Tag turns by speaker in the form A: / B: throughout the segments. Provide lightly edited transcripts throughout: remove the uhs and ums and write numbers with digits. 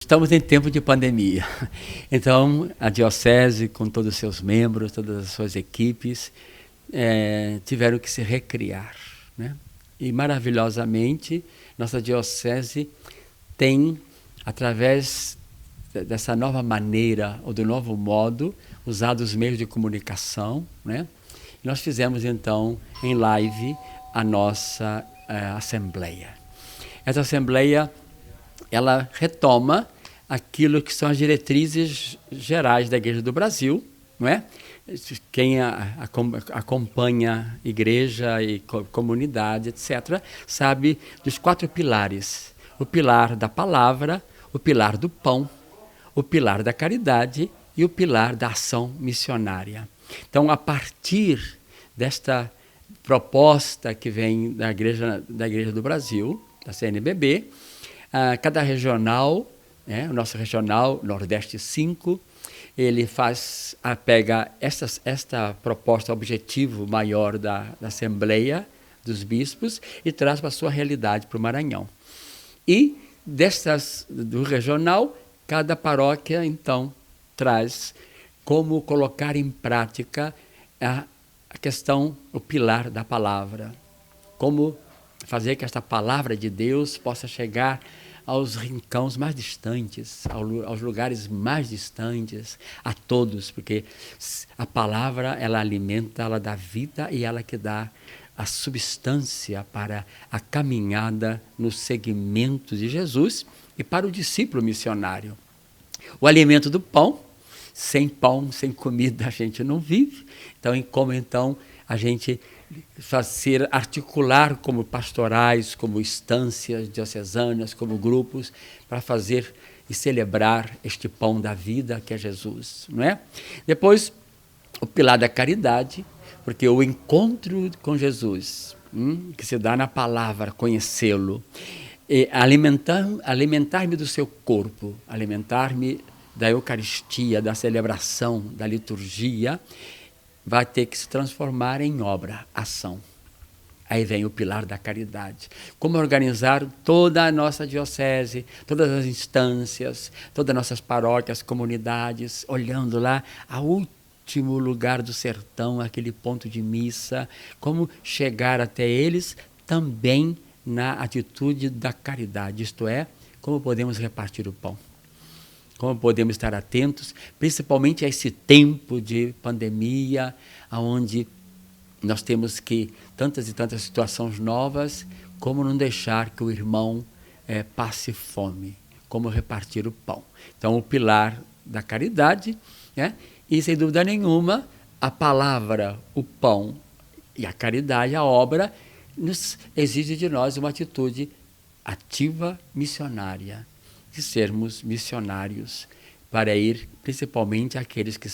A: Estamos em tempo de pandemia, então a diocese, com todos os seus membros, todas as suas equipes, tiveram que se recriar, né? E maravilhosamente, nossa diocese tem, através dessa nova maneira, ou do novo modo, usado os meios de comunicação, né? Nós fizemos então, em live, a nossa assembleia. Essa assembleia, ela retoma aquilo que são as diretrizes gerais da Igreja do Brasil, não é? Quem acompanha igreja e comunidade, etc., sabe dos 4 pilares: o pilar da palavra, o pilar do pão, o pilar da caridade e o pilar da ação missionária. Então, a partir desta proposta que vem da Igreja do Brasil, da CNBB, cada regional, o nosso regional, Nordeste 5, ele pega esta proposta, objetivo maior da Assembleia dos Bispos e traz para a sua realidade, para o Maranhão. E do regional, cada paróquia, então, traz como colocar em prática a questão, o pilar da palavra. Como fazer que esta palavra de Deus possa chegar aos rincões mais distantes, aos lugares mais distantes, a todos, porque a palavra, ela alimenta, ela dá vida e ela que dá a substância para a caminhada no seguimento de Jesus e para o discípulo missionário. O alimento do pão, sem comida a gente não vive, então a gente articular como pastorais, como instâncias diocesanas, como grupos, para fazer e celebrar este pão da vida que é Jesus, não é? Depois, o pilar da caridade, porque o encontro com Jesus, que se dá na palavra, conhecê-lo, alimentar-me do seu corpo, alimentar-me da Eucaristia, da celebração, da liturgia, vai ter que se transformar em obra, ação. Aí vem o pilar da caridade. Como organizar toda a nossa diocese, todas as instâncias, todas as nossas paróquias, comunidades, olhando lá ao último lugar do sertão, aquele ponto de missa, como chegar até eles também na atitude da caridade, isto é, como podemos repartir o pão. Como podemos estar atentos, principalmente a esse tempo de pandemia, onde nós temos que tantas e tantas situações novas, como não deixar que o irmão passe fome, como repartir o pão. Então, o pilar da caridade, e sem dúvida nenhuma, a palavra, o pão e a caridade, a obra, nos exige de nós uma atitude ativa missionária, de sermos missionários para ir principalmente àqueles que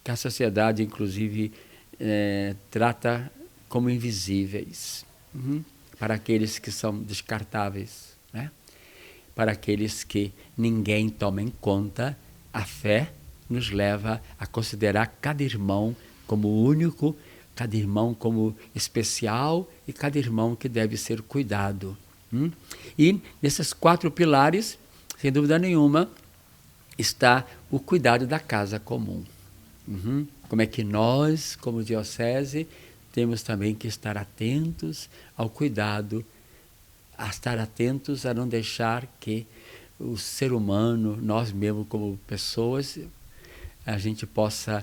A: a sociedade inclusive trata como invisíveis, para aqueles que são descartáveis, né? Para aqueles que ninguém toma em conta. A fé nos leva a considerar cada irmão como único, cada irmão como especial e cada irmão que deve ser cuidado. E nesses 4 pilares, sem dúvida nenhuma, está o cuidado da casa comum. Como é que nós, como diocese, temos também que estar atentos ao cuidado, a estar atentos a não deixar que o ser humano, nós mesmos como pessoas, a gente possa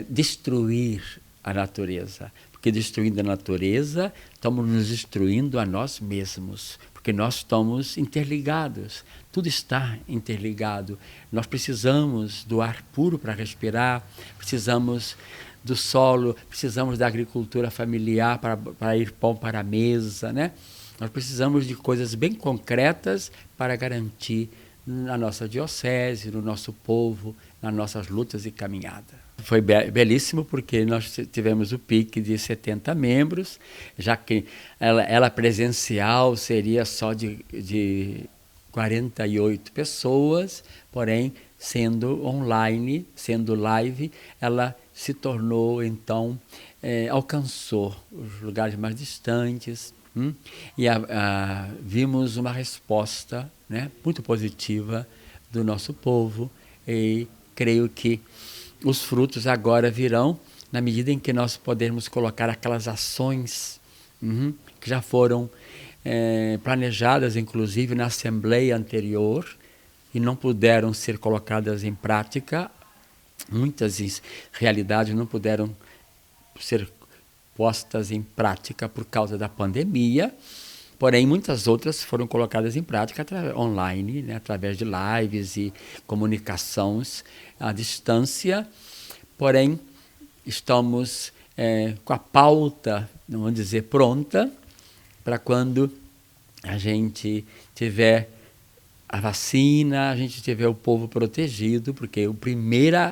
A: destruir a natureza. Porque destruindo a natureza, estamos nos destruindo a nós mesmos, porque nós estamos interligados, tudo está interligado. Nós precisamos do ar puro para respirar, precisamos do solo, precisamos da agricultura familiar para ir pão para a mesa, né? Nós precisamos de coisas bem concretas para garantir na nossa diocese, no nosso povo, nas nossas lutas e caminhadas. Foi belíssimo porque nós tivemos o pique de 70 membros, já que ela presencial seria só de 48 pessoas, porém, sendo online, sendo live, ela se tornou, então, alcançou os lugares mais distantes, E vimos uma resposta, né, muito positiva do nosso povo, e creio que os frutos agora virão na medida em que nós podemos colocar aquelas ações que já foram planejadas, inclusive, na Assembleia anterior, e não puderam ser colocadas em prática. Muitas realidades não puderam ser postas em prática por causa da pandemia, porém muitas outras foram colocadas em prática online, né, através de lives e comunicações à distância. Porém, estamos com a pauta, vamos dizer, pronta para quando a gente tiver a vacina, a gente tiver o povo protegido, porque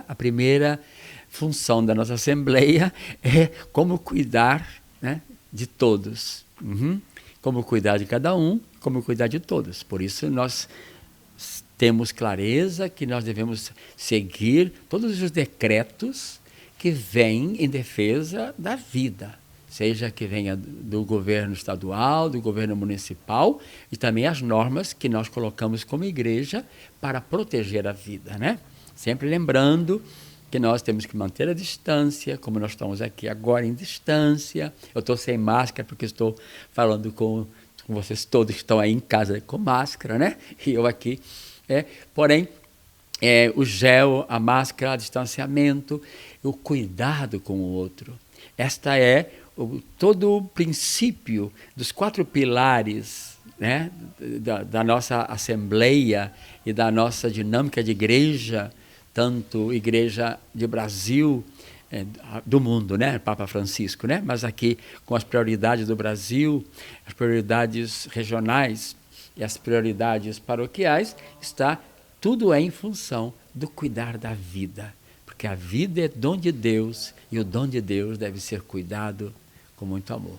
A: a primeira função da nossa Assembleia é como cuidar, né, de todos. Como cuidar de cada um, como cuidar de todos. Por isso nós temos clareza que nós devemos seguir todos os decretos que vêm em defesa da vida, seja que venha do governo estadual, do governo municipal, e também as normas que nós colocamos como igreja para proteger a vida, né? Sempre lembrando que nós temos que manter a distância, como nós estamos aqui agora em distância. Eu estou sem máscara porque estou falando com vocês todos que estão aí em casa com máscara, né? E eu aqui. Porém, o gel, a máscara, o distanciamento, o cuidado com o outro. Esta é todo o princípio dos 4 pilares, né, da nossa Assembleia e da nossa dinâmica de igreja, tanto igreja de Brasil, do mundo, né, Papa Francisco, né, mas aqui com as prioridades do Brasil, as prioridades regionais e as prioridades paroquiais, tudo em função do cuidar da vida, porque a vida é dom de Deus e o dom de Deus deve ser cuidado com muito amor.